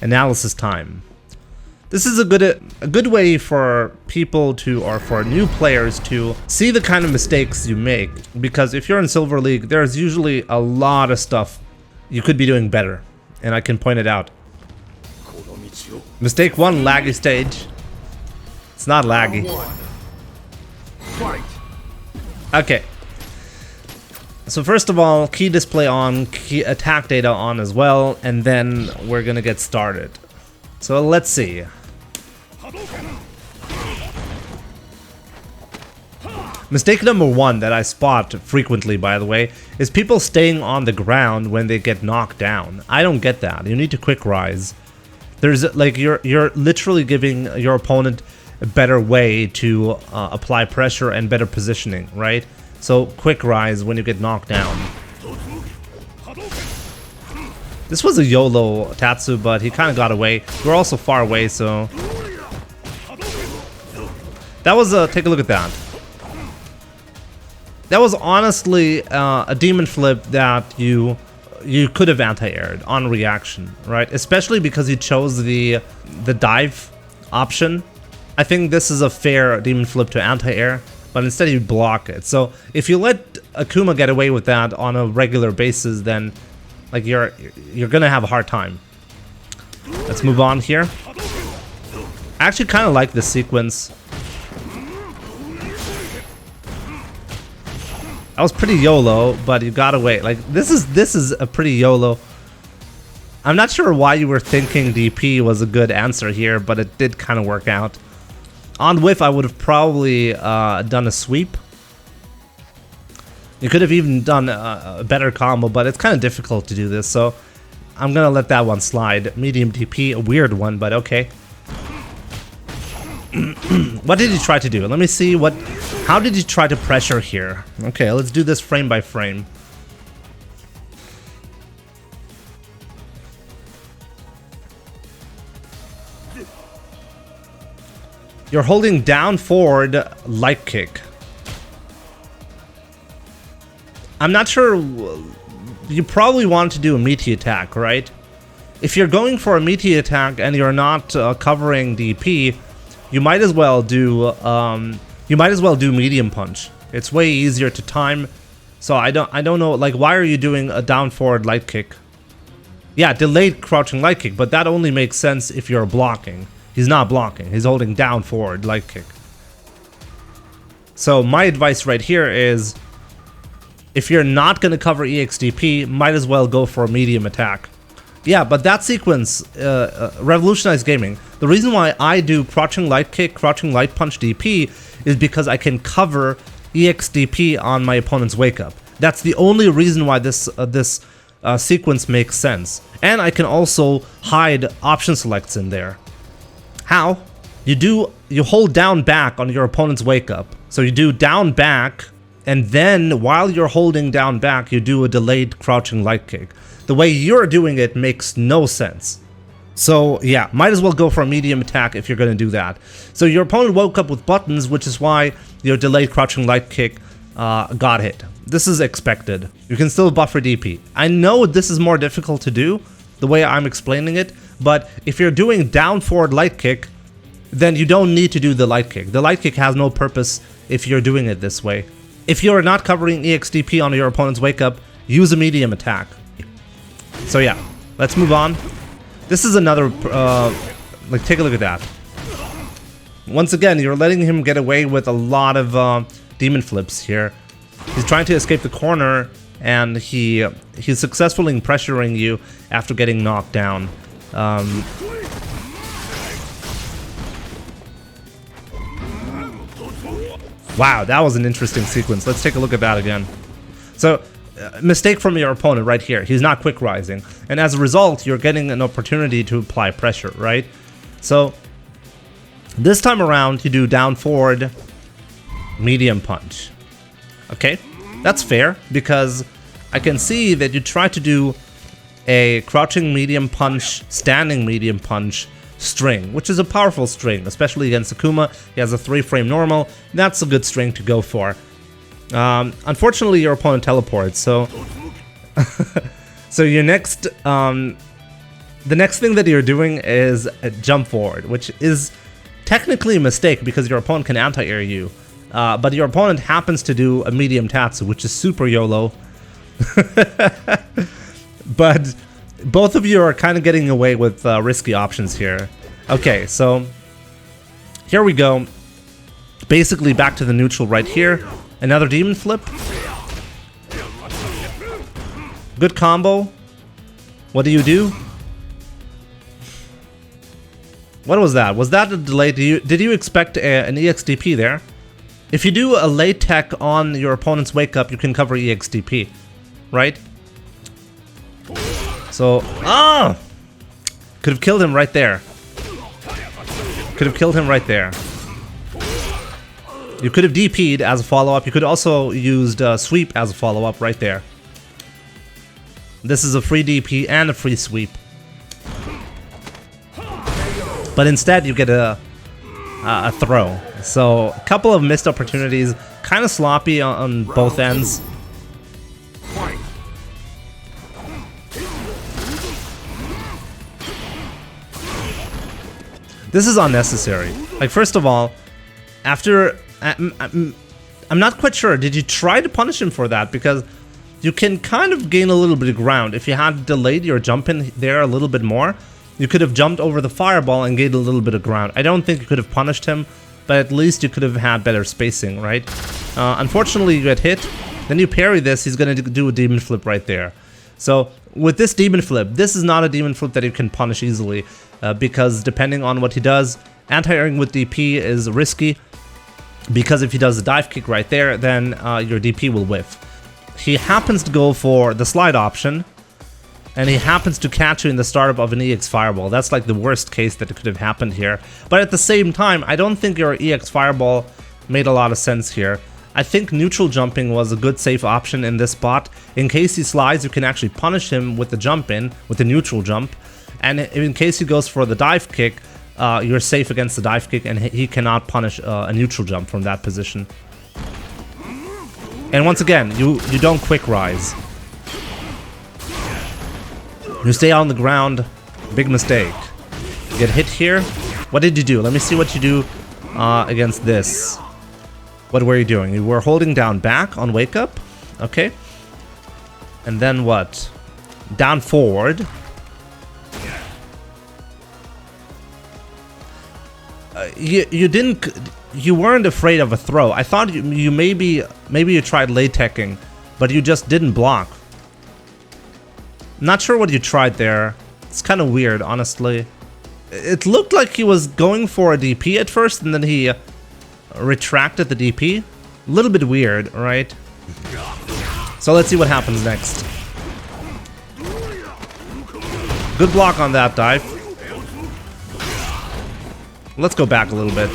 Analysis time. This is a good way for people to, or for new players to see the kind of mistakes you make, because if you're in Silver League, there's usually a lot of stuff you could be doing better, and I can point it out. Mistake 1, laggy stage. It's not laggy. Okay. So first of all, key display on, key attack data on as well, and then we're gonna get started. So let's see. Mistake number 1 that I spot frequently, by the way, is people staying on the ground when they get knocked down. I don't get that. You need to quick rise. There's like you're literally giving your opponent a better way to apply pressure and better positioning, right? So quick rise when you get knocked down. This was a YOLO Tatsu, but he kind of got away. We're also far away, so that was take a look at that. That was honestly a demon flip that you could have anti-aired on reaction, right? Especially because you chose the dive option. I think this is a fair demon flip to anti-air, but instead you block it. So if you let Akuma get away with that on a regular basis, then like you're gonna have a hard time. Let's move on here. I actually kind of like this sequence. That was pretty YOLO, but you got away. Like this is a pretty YOLO. I'm not sure why you were thinking DP was a good answer here, but it did kind of work out. On whiff, I would have probably done a sweep. You could have even done a better combo, but it's kind of difficult to do this, so I'm gonna let that one slide. Medium DP, a weird one, but okay. What did you try to do? Let me see what. How did you try to pressure here? Okay, let's do this frame by frame. You're holding down forward light kick. I'm not sure. You probably want to do a meaty attack, right? If you're going for a meaty attack and you're not covering DP, you might as well do medium punch. It's way easier to time. So I don't know, like, why are you doing a down forward light kick? Yeah, delayed crouching light kick, but that only makes sense if you're blocking. He's not blocking. He's holding down forward light kick. So my advice right here is, if you're not going to cover EXDP, might as well go for a medium attack. Yeah, but that sequence revolutionized gaming. The reason why I do crouching light kick, crouching light punch DP is because I can cover EXDP on my opponent's wake up. That's the only reason why this sequence makes sense. And I can also hide option selects in there. How? You hold down back on your opponent's wake up. So you do down back, and then while you're holding down back, you do a delayed crouching light kick. The way you're doing it makes no sense. So yeah, might as well go for a medium attack if you're going to do that. So your opponent woke up with buttons, which is why your delayed crouching light kick got hit. This is expected. You can still buffer DP. I know this is more difficult to do, the way I'm explaining it, but if you're doing down forward light kick, then you don't need to do the light kick. The light kick has no purpose if you're doing it this way. If you're not covering EXDP on your opponent's wake up, use a medium attack. So yeah, let's move on. This is another, like, take a look at that. Once again, you're letting him get away with a lot of demon flips here. He's trying to escape the corner, and he's successfully pressuring you after getting knocked down. Wow, that was an interesting sequence. Let's take a look at that again. So, mistake from your opponent right here. He's not quick rising, and as a result, you're getting an opportunity to apply pressure, right? So, this time around, you do down forward, medium punch. Okay, that's fair, because I can see that you try to do a crouching medium punch, standing medium punch string, which is a powerful string, especially against Akuma. He has a 3-frame normal. That's a good string to go for. Unfortunately, your opponent teleports, so so your next the next thing that you're doing is a jump forward, which is technically a mistake because your opponent can anti-air you. But your opponent happens to do a medium Tatsu, which is super YOLO. But both of you are kind of getting away with risky options here. Okay, so here we go. Basically back to the neutral right here. Another demon flip. Good combo. What do? What was that? Was that a delay? Did you expect an EXDP there? If you do a late tech on your opponent's wake up, you can cover EXDP, right? So, could have killed him right there. Could have killed him right there. You could have DP'd as a follow-up. You could also used sweep as a follow-up right there. This is a free DP and a free sweep. But instead you get a throw. So a couple of missed opportunities, kind of sloppy on both ends. This is unnecessary. Like, first of all, after I'm not quite sure. Did you try to punish him for that? Because you can kind of gain a little bit of ground. If you had delayed your jump in there a little bit more, you could have jumped over the fireball and gained a little bit of ground. I don't think you could have punished him, but at least you could have had better spacing, right? Unfortunately, you get hit. Then you parry this, he's going to do a demon flip right there. So with this demon flip, this is not a demon flip that you can punish easily, because depending on what he does, anti-airing with DP is risky, because if he does a dive kick right there, then your DP will whiff. He happens to go for the slide option, and he happens to catch you in the startup of an EX Fireball. That's like the worst case that could have happened here. But at the same time, I don't think your EX Fireball made a lot of sense here. I think neutral jumping was a good safe option in this spot. In case he slides, you can actually punish him with the jump in, with the neutral jump. And in case he goes for the dive kick, you're safe against the dive kick, and he cannot punish a neutral jump from that position. And once again, you don't quick rise. You stay on the ground. Big mistake. You get hit here. What did you do? Let me see what you do against this. What were you doing? You were holding down back on wake up. Okay. And then what? Down forward. You weren't afraid of a throw. I thought you maybe you tried late teching, but you just didn't block. Not sure what you tried there. It's kind of weird, honestly. It looked like he was going for a DP at first, and then he retracted the DP. A little bit weird, right? So let's see what happens next. Good block on that dive. Let's go back a little bit.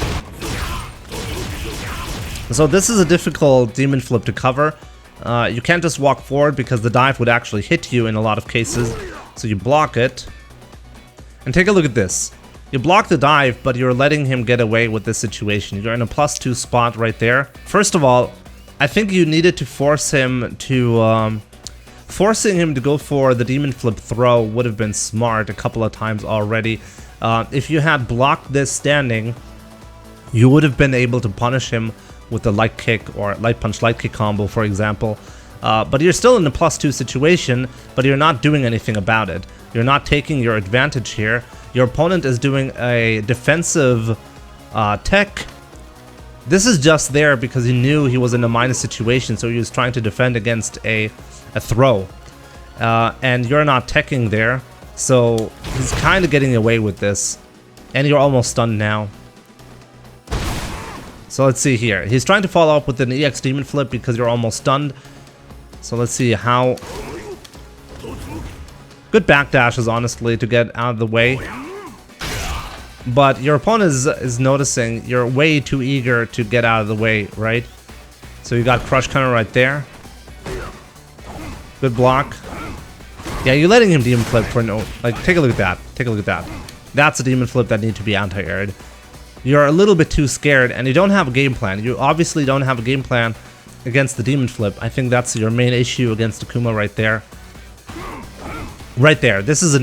So this is a difficult demon flip to cover. You can't just walk forward because the dive would actually hit you in a lot of cases. So you block it. And take a look at this. You block the dive, but you're letting him get away with this situation. You're in a +2 spot right there. First of all, I think you needed to force him to... forcing him to go for the demon flip throw would have been smart a couple of times already. If you had blocked this standing, you would have been able to punish him with the light kick or light punch light kick combo, for example. But you're still in a +2 situation, but you're not doing anything about it. You're not taking your advantage here. Your opponent is doing a defensive tech. This is just there because he knew he was in a minus situation, so he was trying to defend against a throw. And you're not teching there, so he's kind of getting away with this. And you're almost stunned now. So let's see here. He's trying to follow up with an EX Demon Flip because you're almost stunned. So let's see how... Good backdashes, honestly, to get out of the way. But your opponent is noticing you're way too eager to get out of the way, right? So you got Crush Counter right there. Good block. Yeah, you're letting him Demon Flip for no... Like, take a look at that. Take a look at that. That's a Demon Flip that needs to be anti-aired. You're a little bit too scared, and you don't have a game plan. You obviously don't have a game plan against the Demon Flip. I think that's your main issue against Akuma right there. Right there. This is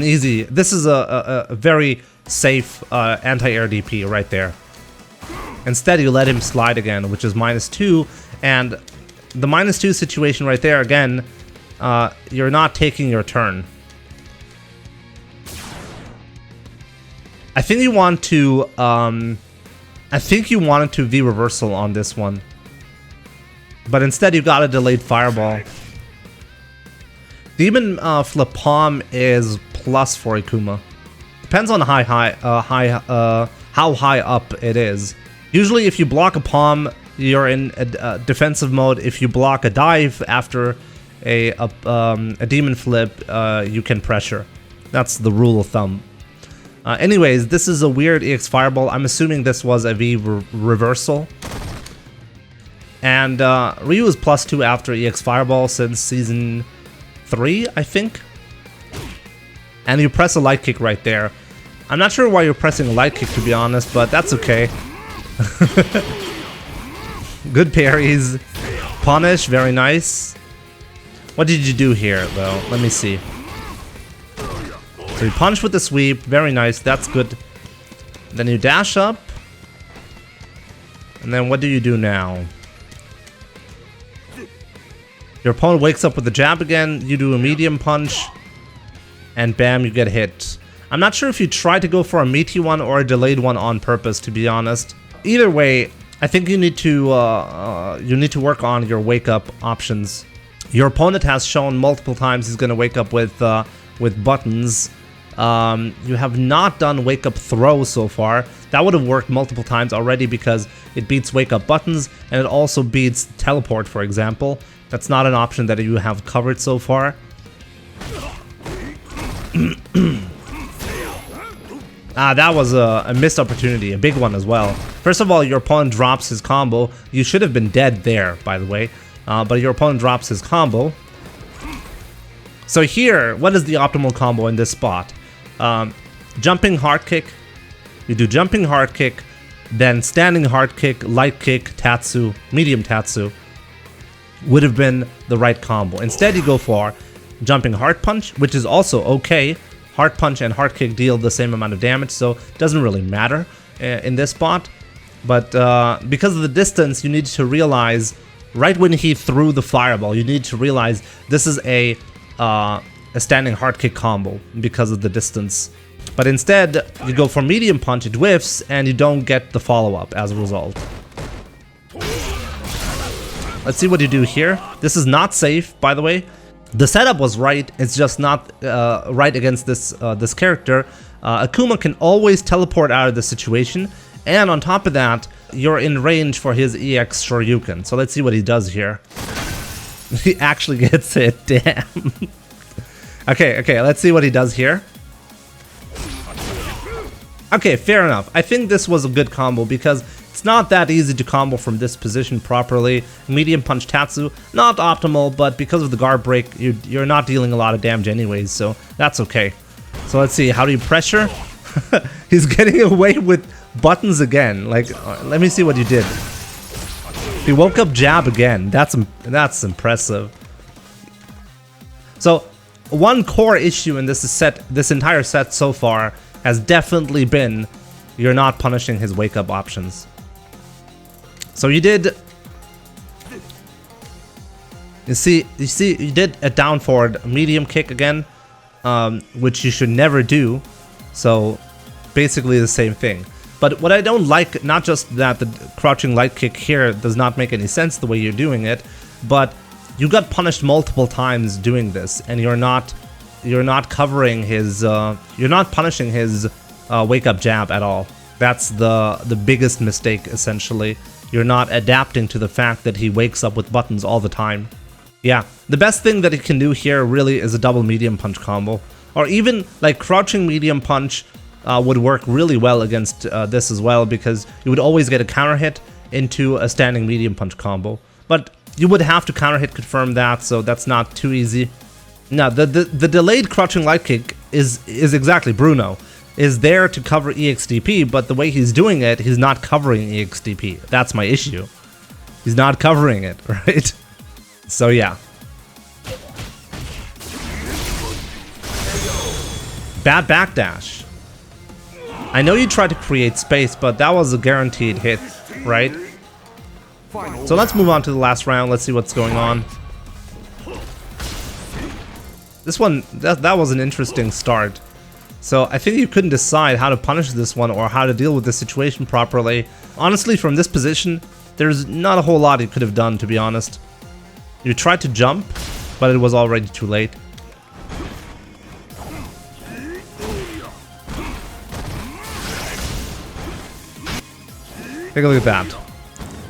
a very safe anti-air DP right there. Instead, you let him slide again, which is -2, and the -2 situation right there, again, you're not taking your turn. I think you want to, V reversal on this one. But instead, you got a delayed fireball. Demon flip palm is plus for Akuma. Depends on how high up it is. Usually, if you block a palm, you're in a defensive mode. If you block a dive after a demon flip, you can pressure. That's the rule of thumb. Anyways, this is a weird EX fireball. I'm assuming this was a V reversal. And Ryu is +2 after EX fireball since season 3, I think. And you press a light kick right there. I'm not sure why you're pressing a light kick, to be honest, but that's okay. Good parries. Punish, very nice. What did you do here, though? Let me see. So you punch with the sweep, very nice, that's good. Then you dash up. And then what do you do now? Your opponent wakes up with the jab again, you do a medium punch, and bam, you get hit. I'm not sure if you try to go for a meaty one or a delayed one on purpose, to be honest. Either way, I think you need to work on your wake up options. Your opponent has shown multiple times he's going to wake up with buttons. You have not done wake up throw so far. That would have worked multiple times already because it beats wake up buttons and it also beats teleport, for example. That's not an option that you have covered so far. That was a missed opportunity, a big one as well. First of all, your opponent drops his combo. You should have been dead there, by the way. But your opponent drops his combo. So here, what is the optimal combo in this spot? Jumping hard kick. You do jumping hard kick, then standing hard kick, light kick, tatsu, medium tatsu. Would have been the right combo. Instead, you go for jumping hard punch, which is also okay. Hard punch and hard kick deal the same amount of damage, so it doesn't really matter in this spot. But because of the distance, you need to realize, right when he threw the fireball, you need to realize this is a standing hard kick combo because of the distance. But instead, you go for medium punch, it whiffs, and you don't get the follow-up as a result. Let's see what you do here. This is not safe, by the way. The setup was right, it's just not right against this character. Akuma can always teleport out of the situation, and on top of that, you're in range for his EX Shoryuken. So let's see what he does here. He actually gets it, damn. Okay, let's see what he does here. Okay, fair enough. I think this was a good combo because it's not that easy to combo from this position properly. Medium punch Tatsu, not optimal, but because of the guard break, you're not dealing a lot of damage anyways, so that's okay. So let's see, how do you pressure? He's getting away with buttons again. Like, let me see what you did. He woke up jab again. That's impressive. So one core issue in this entire set so far has definitely been you're not punishing his wake up options. So you did. You see, you did a down forward medium kick again, which you should never do. So basically the same thing. But what I don't like, not just that the crouching light kick here does not make any sense the way you're doing it, but you got punished multiple times doing this, and you're not covering his, you're not punishing his wake up jab at all. That's the biggest mistake, essentially. You're not adapting to the fact that he wakes up with buttons all the time. Yeah, the best thing that he can do here really is a double medium punch combo. Or even like crouching medium punch would work really well against this as well, because you would always get a counter hit into a standing medium punch combo. But you would have to counter hit confirm that, so that's not too easy. Now, the delayed crouching light kick is exactly Bruno. Is there to cover EXDP, but the way he's doing it, he's not covering EXDP. That's my issue. He's not covering it, right? So yeah. Bad backdash. I know you tried to create space, but that was a guaranteed hit, right? So let's move on to the last round. Let's see what's going on. This one, that was an interesting start. So I think you couldn't decide how to punish this one or how to deal with the situation properly. Honestly, from this position, there's not a whole lot you could have done, to be honest. You tried to jump, but it was already too late. Take a look at that.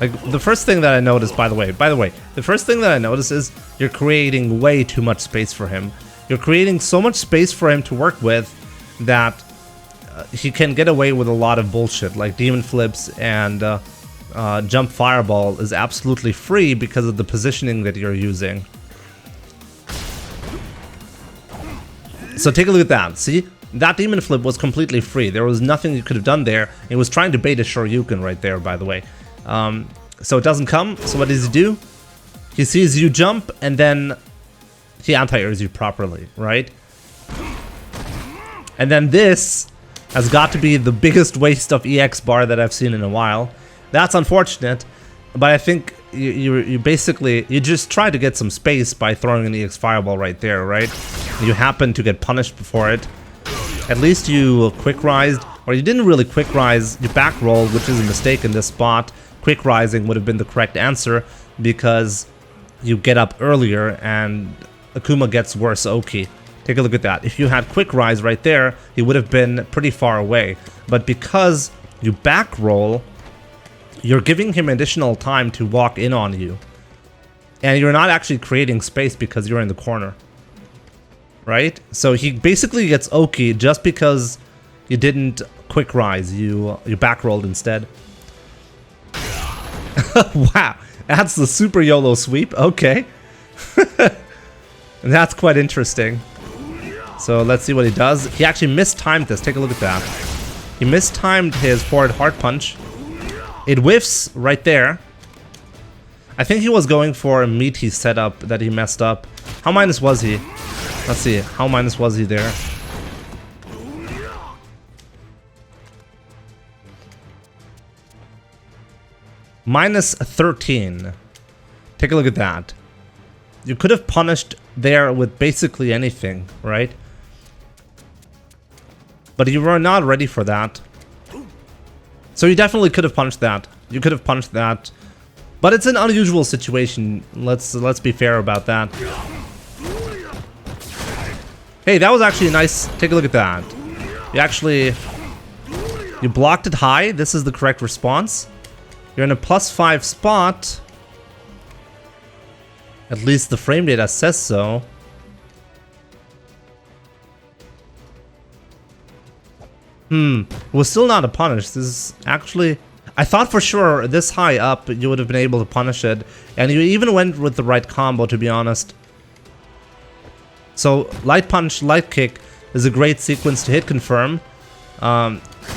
Like, the first thing that I noticed, by the way, the first thing that I noticed is you're creating way too much space for him. You're creating so much space for him to work with that he can get away with a lot of bullshit, like demon flips and jump fireball is absolutely free because of the positioning that you're using. So take a look at that. See? That demon flip was completely free. There was nothing you could have done there. It was trying to bait a Shoryuken right there, by the way. So it doesn't come. So what does he do? He sees you jump, and then he anti-airs you properly, right? And then this has got to be the biggest waste of EX bar that I've seen in a while. That's unfortunate, but I think you basically, you just try to get some space by throwing an EX fireball right there, right? You happen to get punished before it. At least you quick rised, or you didn't really quick rise, you back rolled, which is a mistake in this spot. Quick rising would have been the correct answer because you get up earlier and Akuma gets worse Oki. Take a look at that. If you had quick rise right there, he would have been pretty far away. But because you back roll, you're giving him additional time to walk in on you. And you're not actually creating space because you're in the corner. Right? So he basically gets Oki just because you didn't quick rise. You back rolled instead. Wow. That's the super YOLO sweep. Okay. That's quite interesting. So let's see what he does. He actually mistimed this. Take a look at that. He mistimed his forward hard punch. It whiffs right there. I think he was going for a meaty setup that he messed up. How minus was he? Let's see. How minus was he there? Minus 13. Take a look at that. You could have punished there with basically anything, right? But you were not ready for that. So you definitely could have punished that. You could have punished that. But it's an unusual situation. Let's be fair about that. Hey, that was actually nice. Take a look at that. You blocked it high. This is the correct response. You're in a +5 spot. At least the frame data says so. It was still not a punish. This is actually... I thought for sure this high up you would have been able to punish it. And you even went with the right combo, to be honest. So, light punch, light kick is a great sequence to hit confirm.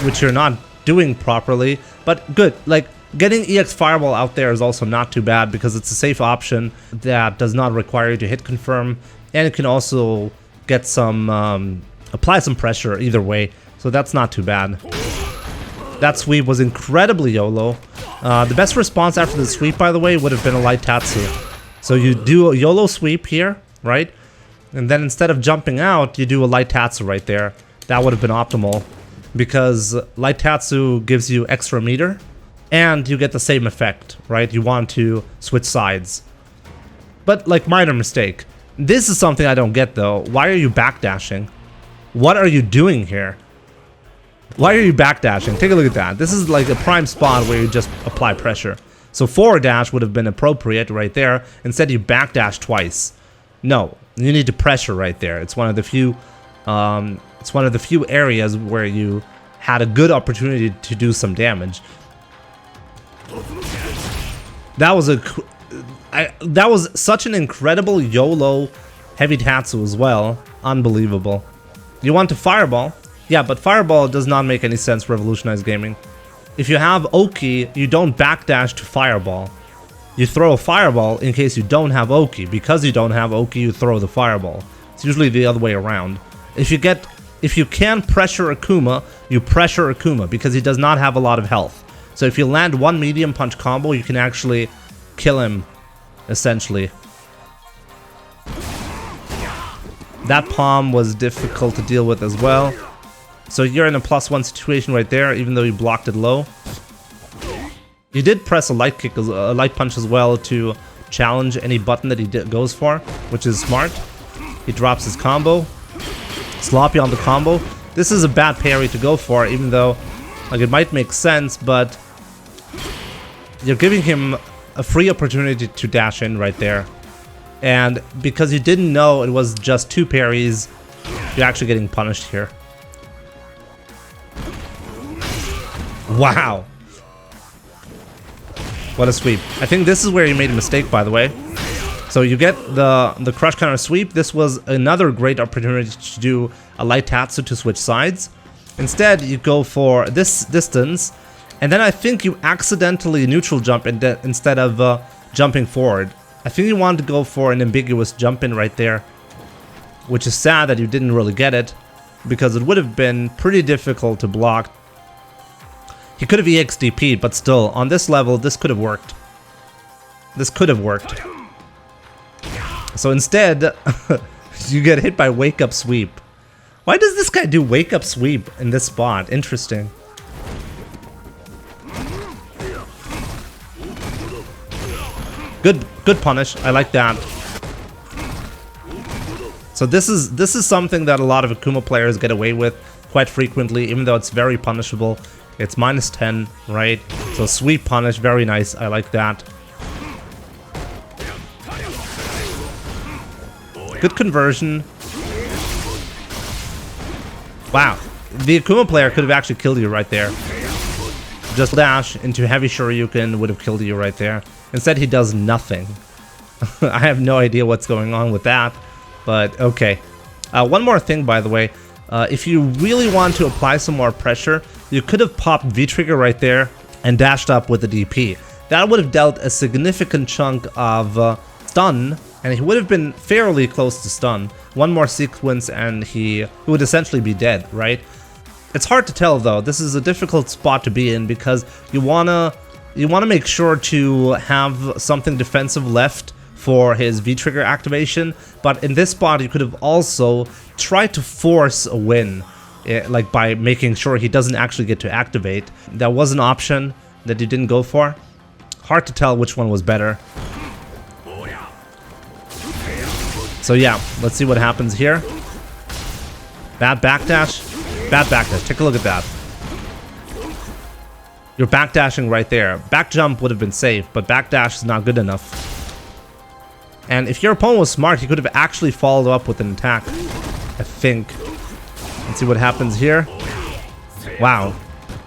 Which you're not doing properly. But good, like... Getting EX Fireball out there is also not too bad because it's a safe option that does not require you to hit confirm, and it can also get some apply some pressure either way, so that's not too bad. That sweep was incredibly YOLO. The best response after the sweep, by the way, would have been a light Tatsu. So you do a YOLO sweep here, right? And then instead of jumping out, you do a light Tatsu right there. That would have been optimal because light Tatsu gives you extra meter. And you get the same effect, right? You want to switch sides. But, like, minor mistake. This is something I don't get, though. Why are you backdashing? What are you doing here? Why are you backdashing? Take a look at that. This is, like, a prime spot where you just apply pressure. So forward dash would have been appropriate right there. Instead, you backdash twice. No, you need to pressure right there. It's one of the few... it's one of the few areas where you had a good opportunity to do some damage. That was such an incredible YOLO heavy Tatsu as well. Unbelievable. You want to Fireball? Yeah, but Fireball does not make any sense revolutionized gaming. If you have Oki, you don't backdash to Fireball. You throw a Fireball in case you don't have Oki. Because you don't have Oki, you throw the Fireball. It's usually the other way around. If you get if you can pressure Akuma, you pressure Akuma because he does not have a lot of health. So if you land one medium punch combo, you can actually kill him, essentially. That palm was difficult to deal with as well. So you're in a +1 situation right there, even though you blocked it low. You did press a light kick, a light punch as well to challenge any button that he goes for, which is smart. He drops his combo. Sloppy on the combo. This is a bad parry to go for, even though like it might make sense, but you're giving him a free opportunity to dash in right there. And because you didn't know it was just 2 parries, you're actually getting punished here. Wow. What a sweep. I think this is where you made a mistake, by the way. So you get the crush counter sweep. This was another great opportunity to do a light tatsu to switch sides. Instead, you go for this distance, and then I think you accidentally neutral jump instead of jumping forward. I think you wanted to go for an ambiguous jump in right there, which is sad that you didn't really get it, because it would have been pretty difficult to block. He could have EXDP'd, but still, on this level, this could have worked. This could have worked. So instead, you get hit by Wakeup Sweep. Why does this guy do Wakeup Sweep in this spot? Interesting. Good punish. I like that. So this is something that a lot of Akuma players get away with quite frequently, even though it's very punishable. It's -10, right? So sweep punish, very nice. I like that. Good conversion. Wow. The Akuma player could have actually killed you right there. Just dash into heavy Shoryuken would have killed you right there. Instead, he does nothing. I have no idea what's going on with that, but okay. One more thing, by the way. If you really want to apply some more pressure, you could have popped V-Trigger right there and dashed up with the DP. That would have dealt a significant chunk of stun, and he would have been fairly close to stun. One more sequence and he would essentially be dead, right? It's hard to tell though. This is a difficult spot to be in because you wanna make sure to have something defensive left for his V-Trigger activation, but in this spot you could have also tried to force a win, like by making sure he doesn't actually get to activate. That was an option that you didn't go for. Hard to tell which one was better. So yeah, let's see what happens here. Bad backdash. Bad backdash. Take a look at that. You're backdashing right there. Back jump would have been safe, but backdash is not good enough. And if your opponent was smart, he could have actually followed up with an attack, I think. Let's see what happens here. Wow.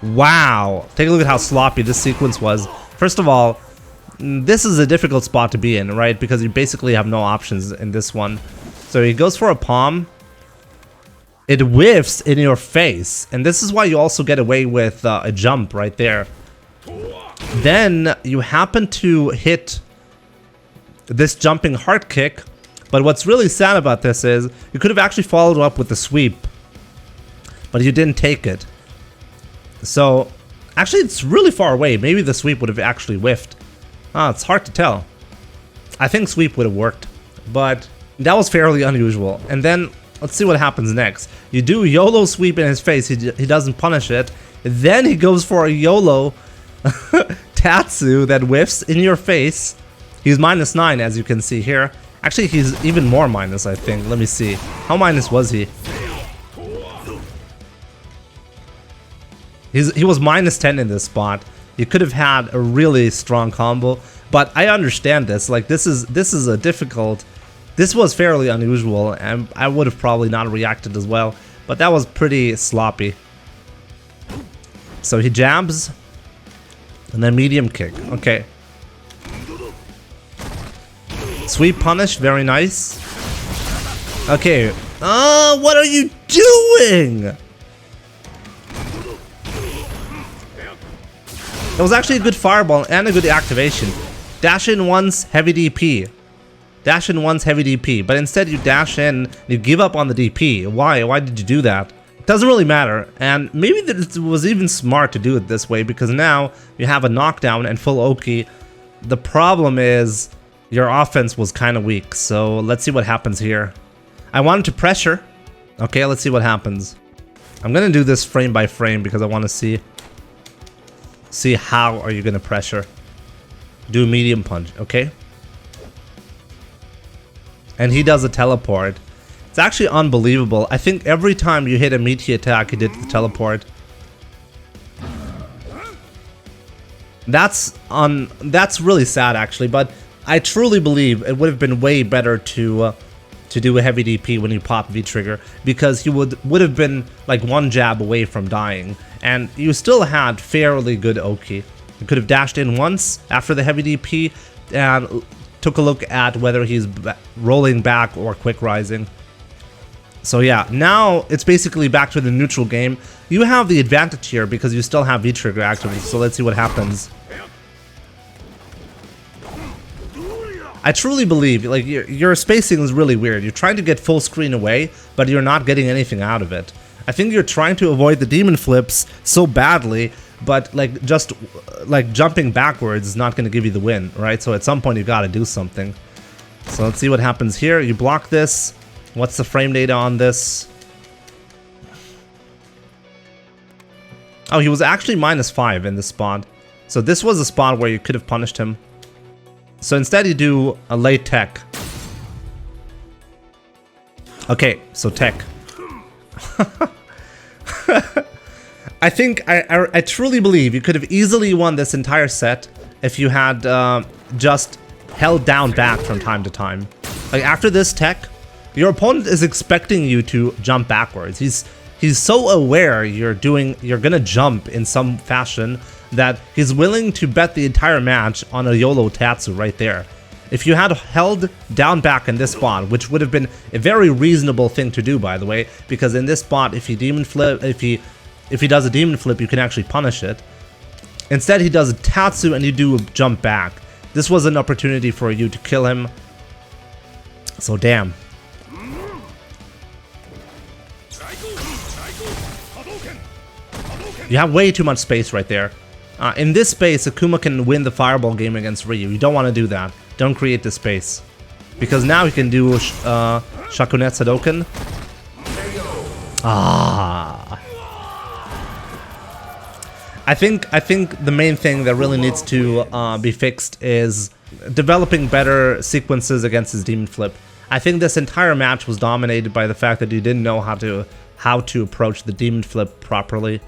Wow. Take a look at how sloppy this sequence was. First of all, this is a difficult spot to be in, right? Because you basically have no options in this one. So he goes for a palm. It whiffs in your face. And this is why you also get away with a jump right there. Then you happen to hit this jumping heart kick. But what's really sad about this is you could have actually followed up with the sweep, but you didn't take it. So actually it's really far away. Maybe the sweep would have actually whiffed. It's hard to tell. I think sweep would have worked, but that was fairly unusual. And then let's see what happens next. You do YOLO sweep in his face. He doesn't punish it. Then he goes for a YOLO Tatsu that whiffs in your face. He's -9, as you can see here. Actually, he's even more minus, I think. Let me see. How minus was he? He was -10 in this spot. You could have had a really strong combo, but I understand this. Like this is a difficult. This was fairly unusual, and I would have probably not reacted as well. But that was pretty sloppy. So he jabs, and then medium kick. Okay. Sweep punish, very nice. Okay. What are you doing? That was actually a good fireball and a good activation. Dash in once, heavy DP. Dash in once, heavy DP. But instead you dash in, you give up on the DP. Why? Why did you do that? Doesn't really matter, and maybe it was even smart to do it this way, because now you have a knockdown and full Oki. The problem is your offense was kind of weak, so let's see what happens here. I wanted to pressure. Okay, let's see what happens. I'm gonna do this frame by frame because I want to see how are you gonna pressure. Do a medium punch, okay? And he does a teleport. It's actually unbelievable. I think every time you hit a meaty attack, he did the teleport. That's really sad actually, but I truly believe it would have been way better to do a heavy DP when you pop V-trigger, because you would have been like one jab away from dying, and you still had fairly good Oki. You could have dashed in once after the heavy DP and took a look at whether he's rolling back or quick rising. So yeah, now it's basically back to the neutral game. You have the advantage here because you still have V-trigger active, so let's see what happens. I truly believe, like, your spacing is really weird. You're trying to get full screen away, but you're not getting anything out of it. I think you're trying to avoid the demon flips so badly, but like just like jumping backwards is not going to give you the win, right? So at some point you got to do something. So let's see what happens here. You block this. What's the frame data on this? Oh, he was actually -5 in this spot. So this was a spot where you could have punished him. So instead you do a late tech. Okay, so tech. I think, I truly believe you could have easily won this entire set if you had just held down back from time to time. Like after this tech, your opponent is expecting you to jump backwards. He's so aware you're gonna jump in some fashion that he's willing to bet the entire match on a YOLO Tatsu right there. If you had held down back in this spot, which would have been a very reasonable thing to do, by the way, because in this spot, if he does a demon flip, you can actually punish it. Instead, he does a Tatsu and you do a jump back. This was an opportunity for you to kill him. So damn. You have way too much space right there. In this space, Akuma can win the fireball game against Ryu. You don't want to do that. Don't create the space. Because now he can do Shakunet Sadoken. Ah. I think the main thing that really needs to be fixed is developing better sequences against his demon flip. I think this entire match was dominated by the fact that he didn't know how to approach the demon flip properly.